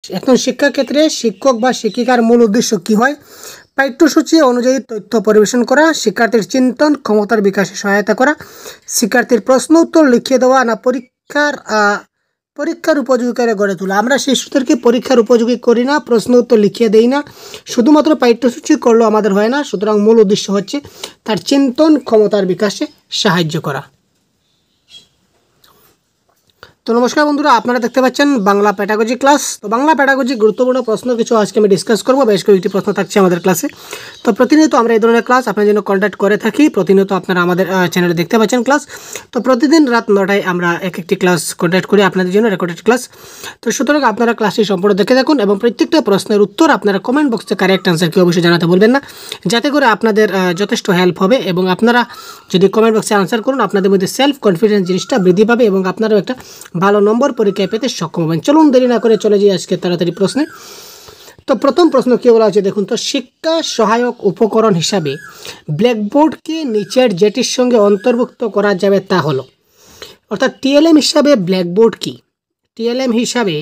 এখন শিক্ষাক্ষেত্রে শিক্ষক বা শিক্ষিকার মূল উদ্দেশ্য কি হয়? পাঠ্যসূচি অনুযায়ী তথ্য পরিবেশন করা, শিক্ষার্থীর চিন্তন ক্ষমতার বিকাশে সহায়তা করা, শিক্ষার্থীর প্রশ্ন উত্তর লিখিয়ে দেওয়া, না পরীক্ষার উপযোগী করে গড়ে তোলা। আমরা শিশুদেরকে পরীক্ষার উপযোগী করি না, প্রশ্ন উত্তর লিখিয়ে দেই না, শুধুমাত্র পাঠ্যসূচি করলেও আমাদের হয় না। সুতরাং মূল উদ্দেশ্য হচ্ছে তার চিন্তন ক্ষমতার বিকাশে সাহায্য করা। তো নমস্কার বন্ধুরা, আপনারা দেখতে পাচ্ছেন বাংলা প্যাডাগজি ক্লাস। তো বাংলা প্যাডাগজি গুরুত্বপূর্ণ প্রশ্ন কিছু আজকে আমি ডিসকাস করবো। বেশ কয়েকটি প্রশ্ন থাকছে আমাদের ক্লাসে। তো প্রতিনিয়ত আমরা এই ধরনের ক্লাস আপনার জন্য কন্ডাক্ট করে থাকি। প্রতিনিয়ত আপনারা আমাদের চ্যানেলে দেখতে পাচ্ছেন ক্লাস। তো প্রতিদিন রাত 9টায় আমরা একটি ক্লাস কন্ডাক্ট করি আপনাদের জন্য, রেকর্ডেড ক্লাস। তো সুতরাং আপনারা ক্লাসটি সম্পূর্ণ দেখে থাকুন এবং প্রত্যেকটা প্রশ্নের উত্তর আপনারা কমেন্ট বক্সে কারেক্ট আনসার কি অবশ্যই জানাতে বলবেন না, যাতে করে আপনাদের যথেষ্ট হেল্প হবে। এবং আপনারা যদি কমেন্ট বক্সে আনসার করুন, আপনাদের মধ্যে সেলফ কনফিডেন্স জিনিসটা বৃদ্ধি পাবে এবং আপনারাও একটা ভালো নম্বর পরীক্ষায় পেতে সক্ষম হবেন। চলুন দেরি না করে চলে যাই আজকে তাড়াতাড়ি প্রশ্নে। তো প্রথম প্রশ্ন কি বলা হচ্ছে দেখুন তো, শিক্ষা সহায়ক উপকরণ হিসাবে ব্ল্যাকবোর্ডকে নিচের যেটির সঙ্গে অন্তর্ভুক্ত করা যাবে তা হলো, অর্থাৎ টিএলএম হিসাবে ব্ল্যাকবোর্ড কি? টিএলএম হিসাবে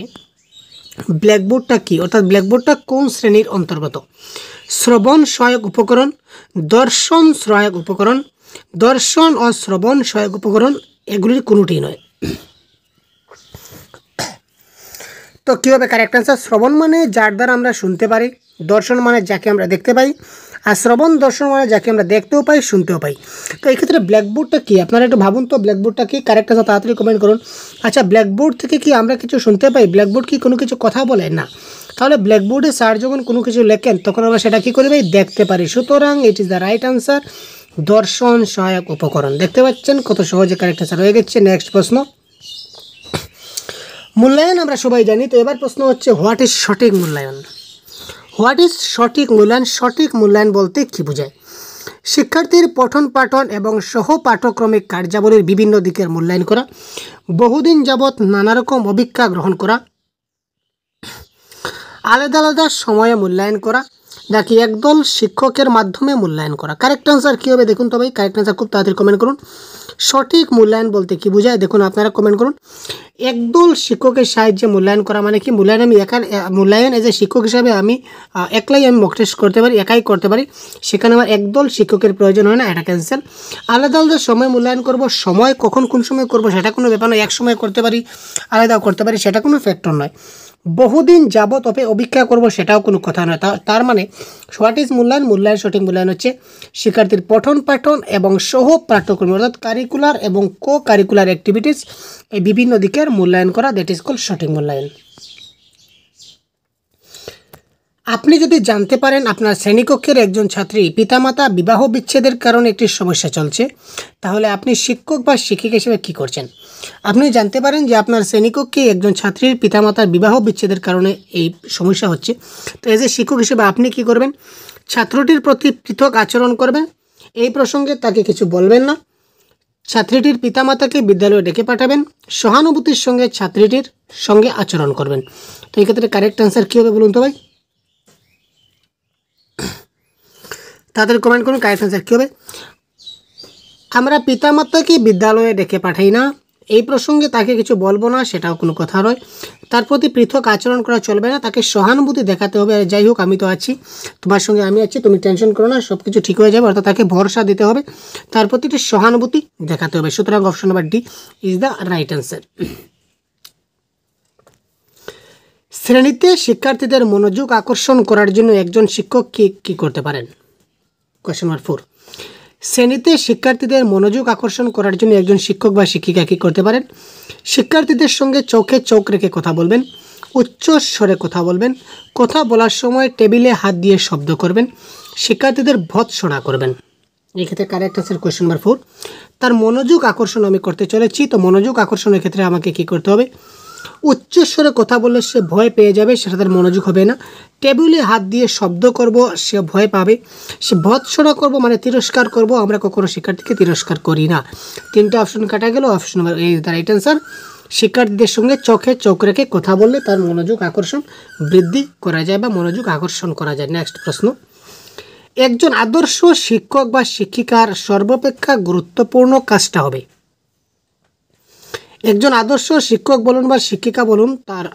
ব্ল্যাকবোর্ডটা কি, অর্থাৎ ব্ল্যাকবোর্ডটা কোন শ্রেণীর অন্তর্গত? শ্রবণ সহায়ক উপকরণ, দর্শন সহায়ক উপকরণ, দর্শন ও শ্রবণ সহায়ক উপকরণ, এগুলির কোনোটি নয়। তো কী হবে কারেক্ট অ্যান্সার? শ্রবণ মানে যার দ্বারা আমরা শুনতে পারি, দর্শন মানে যাকে আমরা দেখতে পাই, আর শ্রবণ দর্শন মানে যাকে আমরা দেখতেও পাই শুনতেও পাই। তো এই ক্ষেত্রে ব্ল্যাকবোর্ডটা কী, আপনারা একটু ভাবুন তো ব্ল্যাকবোর্ডটা কি? কারেক্ট অ্যান্সার তাড়াতাড়ি কমেন্ট করুন। আচ্ছা, ব্ল্যাকবোর্ড থেকে কি আমরা কিছু শুনতে পাই? ব্ল্যাকবোর্ড কি কোনো কিছু কথা বলে? না। তাহলে ব্ল্যাকবোর্ডে স্যার যখন কোনো কিছু লেখেন তখন আমরা সেটা কী করি ভাই? দেখতে পারি। সুতরাং it is the right answer, দর্শন সহায়ক উপকরণ। দেখতে পাচ্ছেন কত সহজে কারেক্ট অ্যান্সার হয়ে গেছে। নেক্সট প্রশ্ন, মূল্যায়ন আমরা সবাই জানি। তো এবার প্রশ্ন হচ্ছে, হোয়াট ইজ সঠিক মূল্যায়ন? হোয়াট ইজ সঠিক মূল্যায়ন? সঠিক মূল্যায়ন বলতে কী বোঝায়? শিক্ষার্থীর পঠন পাঠন এবং সহ পাঠ্যক্রমিক কার্যাবলীর বিভিন্ন দিকের মূল্যায়ন করা, বহুদিন যাবৎ নানা রকম অভিজ্ঞতা গ্রহণ করা, আলাদা আলাদা সময়ে মূল্যায়ন করা, নাকি একদল শিক্ষকের মাধ্যমে মূল্যায়ন করা। কারেক্ট আনসার কী হবে দেখুন তো ভাই? কারেক্ট আনসার খুব তাড়াতাড়ি কমেন্ট করুন। সঠিক মূল্যায়ন বলতে কী বোঝায় দেখুন, আপনারা কমেন্ট করুন। একদল শিক্ষকের সাহায্যে মূল্যায়ন করা মানে কি? মূল্যায়ন আমি মূল্যায়ন এজ এ শিক্ষক হিসাবে আমি একলাই আমি মক টেস্ট করতে পারি, একাই করতে পারি, সেখানে আমার একদল শিক্ষকের প্রয়োজন হয় না, এটা ক্যান্সেল। আলাদা আলাদা সময় মূল্যায়ন করব, সময় কখন কোন সময় করব সেটা কোনো ব্যাপার নয়, এক সময় করতে পারি, আলাদাও করতে পারি, সেটা কোনো ফ্যাক্টর নয়। বহুদিন যাবৎ অপেক্ষা করব সেটাও কোনো কথা নয়। তার মানে হোয়াট ইজ মূল্যায়ন? মূল্যায়ন, সঠিক মূল্যায়ন হচ্ছে শিক্ষার্থীর পঠন পাঠন এবং সহ পাঠ্যক্রম অর্থাৎ কারিকুলার এবং কো কারিকুলার অ্যাক্টিভিটিস, এই বিভিন্ন দিকের মূল্যায়ন করা, দ্যাট ইজ কল্ড সঠিক মূল্যায়ন। আপনি যদি জানতে পারেন আপনার শ্রেণীকক্ষের একজন ছাত্রী পিতামাতা বিবাহ বিচ্ছেদের কারণে একটি সমস্যা চলছে, তাহলে আপনি শিক্ষক বা শিক্ষিকা হিসেবে কী করছেন? আপনি জানতে পারেন যে আপনার শ্রেণীকক্ষে একজন ছাত্রীর পিতামাতার বিবাহ বিচ্ছেদের কারণে এই সমস্যা হচ্ছে, তো এজ এ শিক্ষক হিসেবে আপনি কী করবেন? ছাত্রটির প্রতি পৃথক আচরণ করবেন, এই প্রসঙ্গে তাকে কিছু বলবেন না, ছাত্রীটির পিতামাতাকে বিদ্যালয়ে ডেকে পাঠাবেন, সহানুভূতির সঙ্গে ছাত্রীটির সঙ্গে আচরণ করবেন। তো এই ক্ষেত্রে কারেক্ট অ্যান্সার কী হবে বলুন তো ভাই? তাদের কমেন্ট করুন কারেক্ট অ্যান্সার কী হবে। আমরা পিতামাতাকে বিদ্যালয়ে ডেকে পাঠাই না, এই প্রসঙ্গে তাকে কিছু বলবো না, সেটাও কোনো কথা নয়, তার প্রতি পৃথক আচরণ করা চলবে না, তাকে সহানুভূতি দেখাতে হবে, যাই হোক আমি তো আছি, তোমার সঙ্গে আমি আছি, তুমি টেনশন করো না, সব কিছু ঠিক হয়ে যাবে, অর্থাৎ তাকে ভরসা দিতে হবে, তার প্রতি একটি সহানুভূতি দেখাতে হবে। সুতরাং option number D is the right answer. শ্রেণীতে শিক্ষার্থীদের মনোযোগ আকর্ষণ করার জন্য একজন শিক্ষক কী করতে পারেন? কোয়েশ্চন নাম্বার 4, শ্রেণীতে শিক্ষার্থীদের মনোযোগ আকর্ষণ করার জন্য একজন শিক্ষক বা শিক্ষিকা কী করতে পারেন? শিক্ষার্থীদের সঙ্গে চোখে চোখ রেখে কথা বলবেন, উচ্চ স্বরে কথা বলবেন, কথা বলার সময় টেবিলে হাত দিয়ে শব্দ করবেন, শিক্ষার্থীদের ভৎসনা করবেন। এক্ষেত্রে কারেক্ট আনসার কোয়েশ্চন নাম্বার 4, তার মনোযোগ আকর্ষণ আমি করতে চলেছি। তো মনোযোগ আকর্ষণের ক্ষেত্রে আমাকে কী করতে হবে? উচ্চস্বরে কথা বললে সে ভয় পেয়ে যাবে, সেটা তার মনোযোগ হবে না। টেবিলে হাত দিয়ে শব্দ করব, সে ভয় পাবে। সে ভৎসনা করব মানে তিরস্কার করব, আমরা কখনো শিক্ষার্থীকে তিরস্কার করি না। তিনটা অপশন কাটা গেল, option number A is the right answer. শিক্ষার্থীদের সঙ্গে চোখে চোখ রেখে কথা বললে তার মনোযোগ আকর্ষণ বৃদ্ধি করা যায় বা মনোযোগ আকর্ষণ করা যায়। নেক্সট প্রশ্ন, একজন আদর্শ শিক্ষক বা শিক্ষিকার সর্বাপেক্ষা গুরুত্বপূর্ণ কাজটা হবে? একজন আদর্শ শিক্ষক বলুন বা শিক্ষিকা বলুন, তার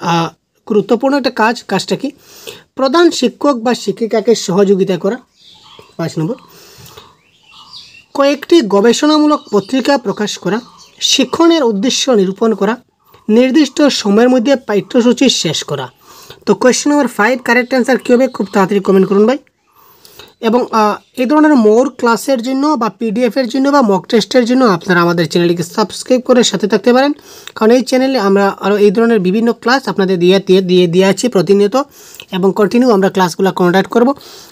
গুরুত্বপূর্ণ একটা কাজ। কাজটা কি? প্রধান শিক্ষক বা শিক্ষিকাকে সহযোগিতা করা। 5 নম্বর, কয়েকটি গবেষণামূলক পত্রিকা প্রকাশ করা, শিক্ষণের উদ্দেশ্য নিরূপণ করা, নির্দিষ্ট সময়ের মধ্যে পাঠ্যসূচি শেষ করা। তো কোয়েশ্চেন নাম্বার 5 কারেক্ট অ্যান্সার কী হবে? খুব তাড়াতাড়ি কমেন্ট করুন ভাই। এবং এই ধরনের মোর ক্লাসের জন্য বা পিডিএফের জন্য বা মক টেস্টের জন্য আপনারা আমাদের চ্যানেলটিকে সাবস্ক্রাইব করে সাথে থাকতে পারেন, কারণ এই চ্যানেলে আমরা আরও এই ধরনের বিভিন্ন ক্লাস আপনাদের দিয়ে আছি প্রতিনিয়ত, এবং কন্টিনিউ আমরা ক্লাসগুলো কন্ডাক্ট করব,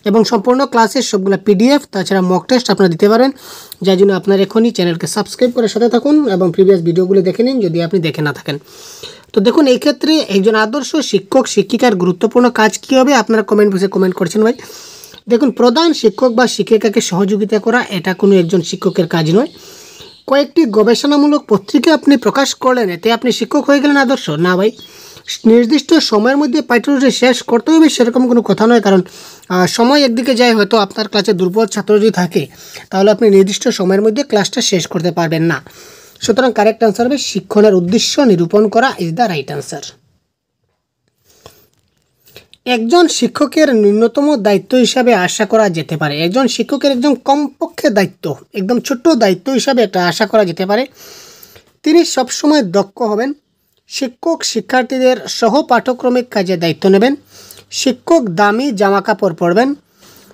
এবং সম্পূর্ণ ক্লাসের সবগুলো পিডিএফ তাছাড়া মক টেস্ট আপনারা দিতে পারবেন। যার জন্য আপনারা এখনই চ্যানেলকে সাবস্ক্রাইব করে সাথে থাকুন এবং প্রিভিয়াস ভিডিওগুলো দেখে নিন যদি আপনি দেখে না থাকেন। তো দেখুন, এই ক্ষেত্রে একজন আদর্শ শিক্ষক শিক্ষিকার গুরুত্বপূর্ণ কাজ কী হবে? আপনারা কমেন্ট বক্সে কমেন্ট করছেন ভাই। দেখুন, প্রধান শিক্ষক বা শিক্ষিকাকে সহযোগিতা করা এটা কোনো একজন শিক্ষকের কাজ নয়। কয়েকটি গবেষণামূলক পত্রিকা আপনি প্রকাশ করলেন, এতে আপনি শিক্ষক হয়ে গেলেন আদর্শ? না ভাই, নির্দিষ্ট সময়ের মধ্যে পাঠ্যসূচি শেষ করতে হবে সেরকম কোনো কথা নয়, কারণ সময় একদিকে যায়, হয়তো আপনার ক্লাসে দুর্বল ছাত্র যদি থাকে তাহলে আপনি নির্দিষ্ট সময়ের মধ্যে ক্লাসটা শেষ করতে পারবেন না। সুতরাং কারেক্ট আনসার হবে শিক্ষণের উদ্দেশ্য নিরূপণ করা ইজ দ্য রাইট আনসার। একজন শিক্ষকের ন্যূনতম দায়িত্ব হিসাবে আশা করা যেতে পারে, একজন শিক্ষকের একদম কমপক্ষে দায়িত্ব, একদম ছোট্ট দায়িত্ব হিসাবে একটা আশা করা যেতে পারে, তিনি সবসময় দক্ষ হবেন। শিক্ষক শিক্ষার্থীদের সহ পাঠ্যক্রমিক কাজে দায়িত্ব নেবেন। শিক্ষক দামি জামাকাপড় পরবেন।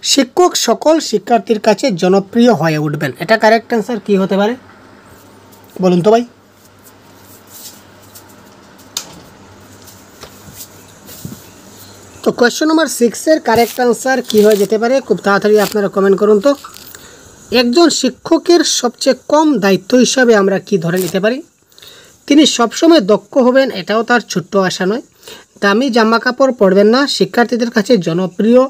শিক্ষক সকল শিক্ষার্থীর কাছে জনপ্রিয় হয়ে উঠবেন। এটা কারেক্ট অ্যান্সার কী হতে পারে বলুন তো ভাই? তো কোয়েশ্চেন নাম্বার 6 কারেক্ট আনসার কী হয়ে যেতে পারে? খুব তাড়াতাড়ি আপনারা কমেন্ট করুন তো। একজন শিক্ষকের সবচেয়ে কম দায়িত্ব হিসাবে আমরা কি ধরে নিতে পারি? তিনি সবসময় দক্ষ হবেন, এটাও তার ছোট্ট আশা নয়। দামি জামা কাপড় পরবেন না, শিক্ষার্থীদের কাছে জনপ্রিয়,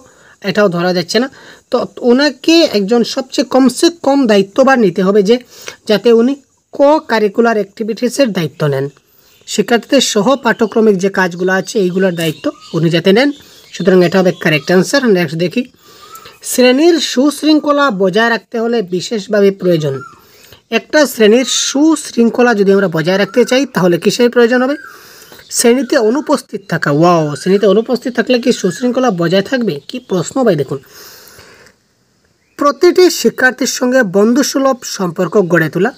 এটাও ধরা যাচ্ছে না। তো ওনাকে একজন সবচেয়ে কমসে কম দায়িত্ববান নিতে হবে, যাতে উনি কারিকুলার অ্যাক্টিভিটিসের দায়িত্ব নেন। শিক্ষার্থীদের সহ পাঠ্যক্রমিক যে কাজগুলো আছে এইগুলোর দায়িত্ব উনি যাতে নেন। সুতরাং এটা হবে কারেক্ট অ্যান্সার। নেক্সট দেখি, শ্রেণীর সুশৃঙ্খলা বজায় রাখতে হলে বিশেষভাবে প্রয়োজন। একটা শ্রেণীর সুশৃঙ্খলা যদি আমরা বজায় রাখতে চাই তাহলে কিসের প্রয়োজন হবে? শ্রেণীতে অনুপস্থিত থাকা। ওয়াও, শ্রেণীতে অনুপস্থিত থাকলে কি সুশৃঙ্খলা বজায় থাকবে? কি প্রশ্ন ভাই! দেখুন, প্রতিটি শিক্ষার্থীর সঙ্গে বন্ধুসুলভ সম্পর্ক গড়ে তোলা,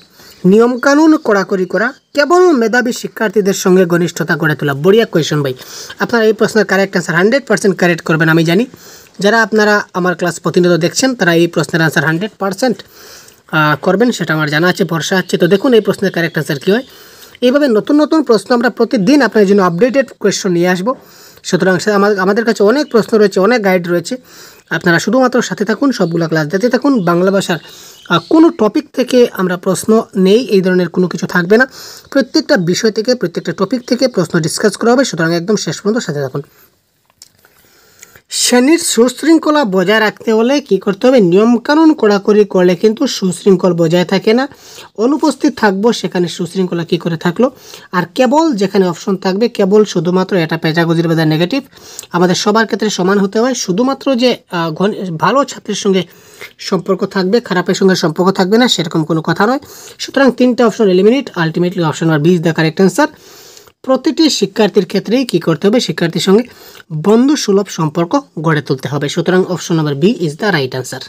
নিয়মকানুন কড়াকড়ি করা, কেবল মেধাবী শিক্ষার্থীদের সঙ্গে ঘনিষ্ঠতা গড়ে তোলা। বড়িয়া কোয়েশন ভাই। আপনারা এই প্রশ্নের কারেক্ট অ্যান্সার 100% কারেক্ট করবেন আমি জানি। যারা আপনারা আমার ক্লাস প্রতিনিয়ত দেখছেন তারা এই প্রশ্নের আনসার 100% করবেন, সেটা আমার জানা আছে, ভরসা আছে। তো দেখুন এই প্রশ্নের কারেক্ট অ্যান্সার কী হয়। এইভাবে নতুন নতুন প্রশ্ন আমরা প্রতিদিন আপনার জন্য আপডেটেড কোয়েশ্চন নিয়ে আসবো। সুতরাং আমাদের কাছে অনেক প্রশ্ন রয়েছে, অনেক গাইড রয়েছে। আপনারা শুধুমাত্র সাথে থাকুন, সবগুলো ক্লাস দেখতে থাকুন। বাংলা ভাষার কোনো টপিক থেকে আমরা প্রশ্ন নেই, এই ধরনের কোনো কিছু থাকবে না। প্রত্যেকটা বিষয় থেকে, প্রত্যেকটা টপিক থেকে প্রশ্ন ডিসকাস করা হবে। সুতরাং একদম শেষ পর্যন্ত সাথে থাকুন। শ্রেণীর সুশৃঙ্খলা বজায় রাখতে হলে কি করতে হবে? নিয়মকানুন কড়াকড়ি করলে কিন্তু সুশৃঙ্খল বজায় থাকে না। অনুপস্থিত থাকবো, সেখানে সুশৃঙ্খলা কি করে থাকলো? আর কেবল, যেখানে অপশন থাকবে কেবল, শুধুমাত্র, এটা পেজাগোজির বাজার নেগেটিভ। আমাদের সবার ক্ষেত্রে সমান হতে হয়। শুধুমাত্র যে ভালো ছাত্রের সঙ্গে সম্পর্ক থাকবে, খারাপের সঙ্গে সম্পর্ক থাকবে না, সেরকম কোনো কথা নয়। সুতরাং 3টা option eliminate. Ultimately option number B is the correct answer. প্রতিটি শিক্ষার্থীর ক্ষেত্রেই কী করতে হবে? শিক্ষার্থীর সঙ্গে বন্ধু সুলভ সম্পর্ক গড়ে তুলতে হবে। সুতরাং option number B is the right answer.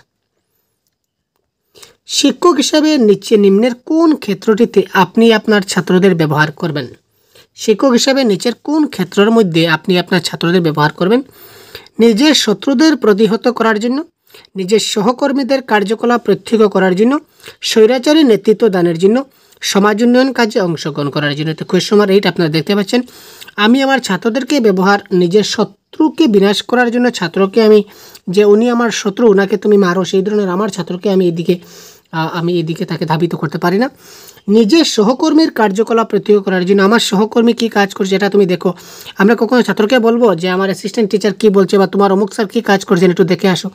শিক্ষক হিসাবে নিম্নের কোন ক্ষেত্রটিতে আপনি আপনার ছাত্রদের ব্যবহার করবেন? শিক্ষক হিসাবে নিচের কোন ক্ষেত্রের মধ্যে আপনি আপনার ছাত্রদের ব্যবহার করবেন? নিজের শত্রুদের প্রতিহত করার জন্য, নিজের সহকর্মীদের কার্যকলাপ প্রত্যক্ষ করার জন্য, স্বৈরাচারী নেতৃত্ব দানের জন্য, সমাজ উন্নয়ন কাজে অংশগ্রহণ করার জন্য। তো কোয়েশ্চন নাম্বার 8 আপনারা দেখতে পাচ্ছেন, আমি আমার ছাত্রদেরকে ব্যবহার নিজের শত্রুকে বিনাশ করার জন্য। ছাত্রকে আমি, যে উনি আমার শত্রু, ওনাকে তুমি মারো, সেই ধরনের আমার ছাত্রকে আমি এদিকে তাকে ধাবিত করতে পারি না। নিজের সহকর্মীর কার্যকলাপ প্রত্যক্ষ করার জন্য, আমার সহকর্মী কী কাজ করছে এটা তুমি দেখো। আমরা কখনো ছাত্রকে বলবো যে আমার অ্যাসিস্ট্যান্ট টিচার কী বলছে বা তোমার অমুক স্যার কী কাজ করছেন একটু দেখে আসো,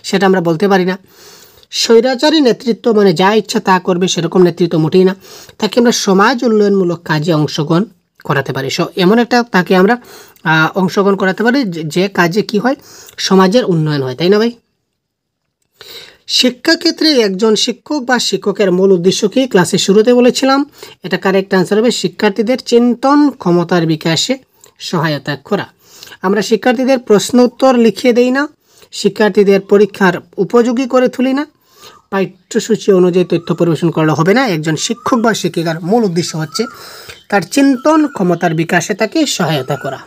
সেটা আমরা বলতে পারি না। স্বৈরাচারী নেতৃত্ব, মানে যা ইচ্ছা তা করবে, সেরকম নেতৃত্ব মোটেই না। তাকে আমরা সমাজ উন্নয়নমূলক কাজে অংশগ্রহণ করাতে পারি। এমন একটা তাকে আমরা অংশগ্রহণ করাতে পারি যে কাজে কি হয়? সমাজের উন্নয়ন হয়, তাই না ভাই? শিক্ষাক্ষেত্রে একজন শিক্ষক বা শিক্ষকের মূল উদ্দেশ্য কি? ক্লাসের শুরুতে বলেছিলাম, এটা কারেক্ট আনসার হবে শিক্ষার্থীদের চিন্তন ক্ষমতার বিকাশে সহায়তা করা। আমরা শিক্ষার্থীদের প্রশ্ন উত্তর লিখিয়ে দেই না, শিক্ষার্থীদের পরীক্ষার উপযোগী করে তুলি না, পাঠ্যসূচি অনুযায়ী তথ্য পরিবেশন করলে হবে না। একজন শিক্ষক বা শিক্ষিকার মূল উদ্দেশ্য হচ্ছে তার চিন্তন ক্ষমতার বিকাশে তাকে সহায়তা করা।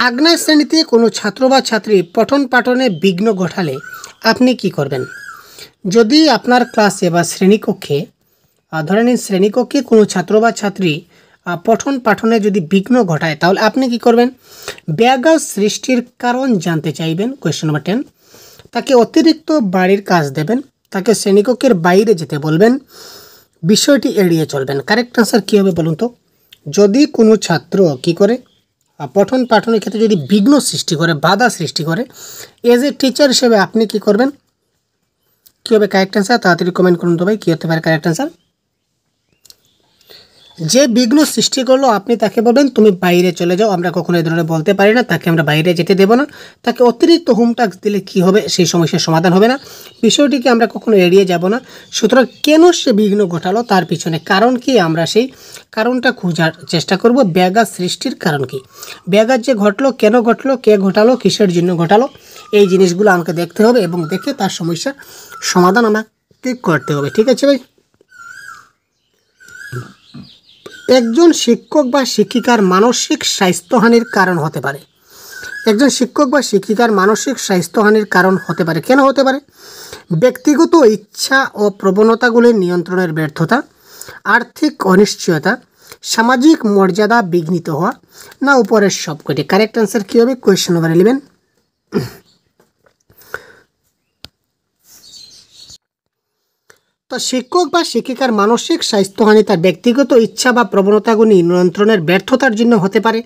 আগ্নেয় শ্রেণীতে কোনো ছাত্র বা ছাত্রী পঠন পাঠনে বিঘ্ন ঘটালে আপনি কি করবেন? যদি আপনার ক্লাসে বা শ্রেণীকক্ষে ধরে নিন শ্রেণীকক্ষে কোনো ছাত্র বা ছাত্রী পঠন পাঠনে যদি বিঘ্ন ঘটায় তাহলে আপনি কি করবেন? ব্যাঘাত সৃষ্টির কারণ জানতে চাইবেন। কোয়েশ্চেন নাম্বার 10, তাকে অতিরিক্ত বাড়ির কাজ দেবেন, তাকে শ্রেণীকক্ষের বাইরে যেতে বলবেন, বিষয়টি এড়িয়ে চলবেন। কারেক্ট আনসার কী হবে বলুন তো? যদি কোনো ছাত্র কি করে পঠন পাঠনের ক্ষেত্রে যদি বিঘ্ন সৃষ্টি করে, বাধা সৃষ্টি করে, এজ এ টিচার হিসেবে আপনি কি করবেন? কী হবে কারেক্ট আনসার? তাড়াতাড়ি কমেন্ট করুন তো ভাই, কী হতে পারে কারেক্ট আনসার? যে বিঘ্ন সৃষ্টি করলো আপনি তাকে বলবেন তুমি বাইরে চলে যাও। আমরা কখনো এই ধরনের বলতে পারি না, তাকে আমরা বাইরে যেতে দেবো না। তাকে অতিরিক্ত হোম টাস্ক দিলে কী হবে? সেই সমস্যার সমাধান হবে না। বিষয়টিকে আমরা কখনো এড়িয়ে যাব না। সুতরাং কেন সে বিঘ্ন ঘটালো, তার পিছনে কারণ কি, আমরা সেই কারণটা খোঁজার চেষ্টা করব। ব্যাঘাত সৃষ্টির কারণ কি, ব্যাঘাত যে ঘটলো, কেন ঘটলো, কে ঘটালো, কিসের জন্য ঘটালো, এই জিনিসগুলো আমাকে দেখতে হবে এবং দেখে তার সমস্যার সমাধান আমাকে করতে হবে। ঠিক আছে ভাই? একজন শিক্ষক বা শিক্ষিকার মানসিক স্বাস্থ্যহানির কারণ হতে পারে। একজন শিক্ষক বা শিক্ষিকার মানসিক স্বাস্থ্যহানির কারণ হতে পারে। কেন হতে পারে? ব্যক্তিগত ইচ্ছা ও প্রবণতাগুলির নিয়ন্ত্রণের ব্যর্থতা, আর্থিক অনিশ্চয়তা, সামাজিক মর্যাদা বিঘ্নিত হওয়া, না উপরের সবকটি। কারেক্ট অ্যান্সার কী হবে? Question number 11। তো শিক্ষক বা শিক্ষিকার মানসিক স্বাস্থ্যহানি তার ব্যক্তিগত ইচ্ছা বা প্রবণতাগুলি নিয়ন্ত্রণের ব্যর্থতার জন্য হতে পারে,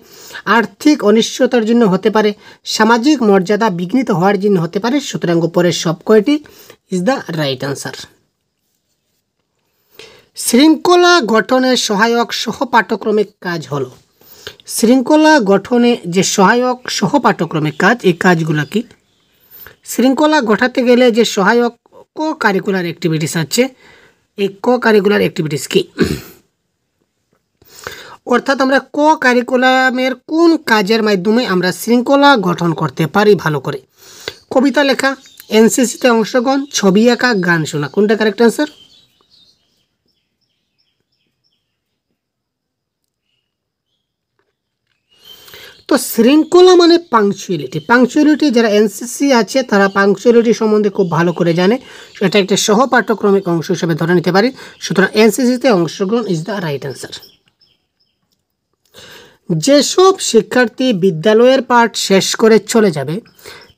আর্থিক অনিশ্চয়তার জন্য হতে পারে, সামাজিক মর্যাদা বিঘ্নিত হওয়ার জন্য হতে পারে। সুতরাং উপরের সব কয়টি ইজ দ্য রাইট আনসার। শৃঙ্খলা গঠনের সহায়ক সহপাঠক্রমিক কাজ হলো। শৃঙ্খলা গঠনে যে সহায়ক সহপাঠক্রমিক কাজ, এই কাজগুলো কি? শৃঙ্খলা ঘটাতে গেলে যে সহায়ক কো কারিকুলার অ্যাক্টিভিটিস আছে, এই কো কারিকুলার অ্যাক্টিভিটিস কি? অর্থাৎ আমরা কো কারিকুলামের কোন কাজের মাধ্যমে আমরা শৃঙ্খলা গঠন করতে পারি ভালো করে? কবিতা লেখা, এনসিসিতে অংশগ্রহণ, ছবি আঁকা, গান শোনা। কোনটা কারেক্ট অ্যান্সার? তো শৃঙ্খলা মানে পাংচুয়ালিটি। পাংচুয়ালিটি যারা এনসিসি আছে তারা পাংচুয়ালিটি সম্বন্ধে খুব ভালো করে জানে। এটা একটা সহপাঠ্যক্রমিক অংশ হিসেবে ধরে নিতে পারি। সুতরাং এনসিসিতে অংশগ্রহণ ইজ দ্য রাইট অ্যান্সার। যেসব শিক্ষার্থী বিদ্যালয়ের পাঠ শেষ করে চলে যাবে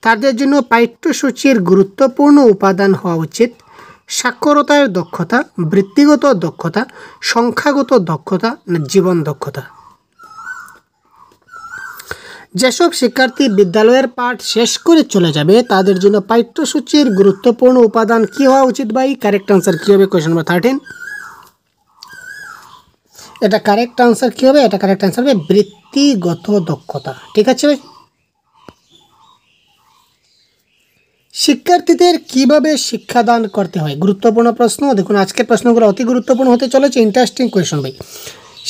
তাদের জন্য পাঠ্যসূচির গুরুত্বপূর্ণ উপাদান হওয়া উচিত সাক্ষরতার দক্ষতা, বৃত্তিগত দক্ষতা, সংখ্যাগত দক্ষতা, না জীবন দক্ষতা। যেসব শিক্ষার্থী বিদ্যালয়ের পাঠ শেষ করে চলে যাবে তাদের জন্য পাঠ্যসূচির গুরুত্বপূর্ণ উপাদান কি হওয়া উচিত ভাই? কারেক্ট আনসার কী হবে? Question number 13। এটা কারেক্ট আনসার কী হবে? এটা কারেক্ট আনসার হবে বৃত্তিগত দক্ষতা। ঠিক আছে ভাই? শিক্ষার্থীদের কিভাবে শিক্ষাদান করতে হয়? গুরুত্বপূর্ণ প্রশ্ন। দেখুন আজকের প্রশ্নগুলো অতি গুরুত্বপূর্ণ হতে চলেছে, ইন্টারেস্টিং কোয়েশ্চন ভাই।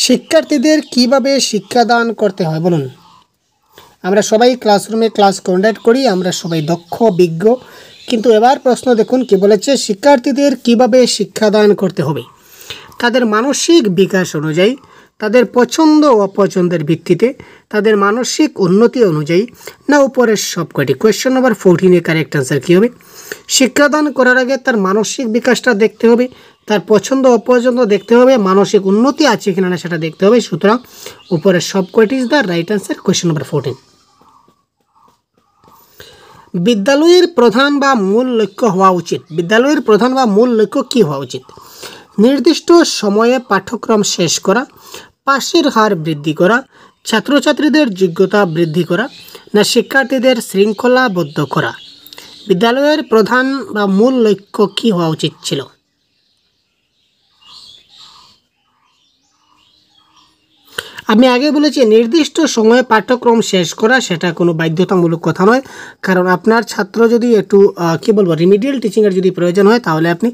শিক্ষার্থীদের কিভাবে শিক্ষাদান করতে হয় বলুন? আমরা সবাই ক্লাসরুমে ক্লাস কন্ডাক্ট করি, আমরা সবাই দক্ষ বিজ্ঞ, কিন্তু এবার প্রশ্ন দেখুন কি বলেছে, শিক্ষার্থীদের কিভাবে শিক্ষাদান করতে হবে? তাদের মানসিক বিকাশ অনুযায়ী, তাদের পছন্দ ও অপছন্দের ভিত্তিতে, তাদের মানসিক উন্নতি অনুযায়ী, না উপরের সবকটি। কোয়েশ্চেন নাম্বার 14 এর কারেক্ট আনসার কী হবে? শিক্ষাদান করার আগে তার মানসিক বিকাশটা দেখতে হবে, তার পছন্দ অপছন্দ দেখতে হবে, মানসিক উন্নতি আছে কিনা না সেটা দেখতে হবে। সুতরাং উপরের সবকটি is the right answer. Question number 14। বিদ্যালয়ের প্রধান বা মূল লক্ষ্য হওয়া উচিত। বিদ্যালয়ের প্রধান বা মূল লক্ষ্য কী হওয়া উচিত? নির্দিষ্ট সময়ে পাঠ্যক্রম শেষ করা, পাশের হার বৃদ্ধি করা, ছাত্রছাত্রীদের যোগ্যতা বৃদ্ধি করা, না শিক্ষার্থীদের শৃঙ্খলাবদ্ধ করা। বিদ্যালয়ের প্রধান বা মূল লক্ষ্য কী হওয়া উচিত ছিল? আমি আগে বলেছি নির্দিষ্ট সময়ে পাঠ্যক্রম শেষ করা, সেটা কোনো বাধ্যতামূলক কথা নয়। কারণ আপনার ছাত্র যদি একটু কী বলবো রিমিডিয়াল টিচিংয়ের যদি প্রয়োজন হয় তাহলে আপনি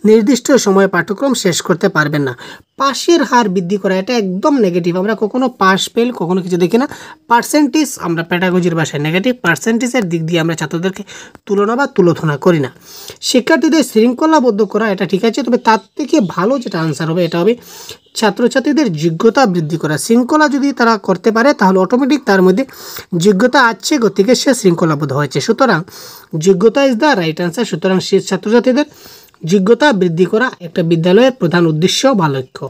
নির্দিষ্ট সময়ে পাঠ্যক্রম শেষ করতে পারবেন না। পাশের হার বৃদ্ধি করা এটা একদম নেগেটিভ। আমরা কখনো পাস ফেল কখনো কিছু দেখি না। পার্সেন্টেজ আমরা প্যাডাগজির ভাষায় নেগেটিভ। পার্সেন্টেজের দিক দিয়ে আমরা ছাত্রদেরকে তুলনা বা তুলোধনা করি না। শিক্ষার্থীদের শৃঙ্খলাবদ্ধ করা এটা ঠিক আছে, তবে তার থেকে ভালো যেটা আনসার হবে এটা হবে ছাত্রছাত্রীদের যোগ্যতা বৃদ্ধি করা। শৃঙ্খলা যদি তারা করতে পারে তাহলে অটোমেটিক তার মধ্যে যোগ্যতা আছে, গতিকে সে শৃঙ্খলাবদ্ধ হয়েছে। সুতরাং যোগ্যতা ইজ দ্য রাইট আনসার। সুতরাং সে ছাত্রছাত্রীদের যোগ্যতা বৃদ্ধি করা একটা বিদ্যালয়ের প্রধান উদ্দেশ্য বা লক্ষ্য।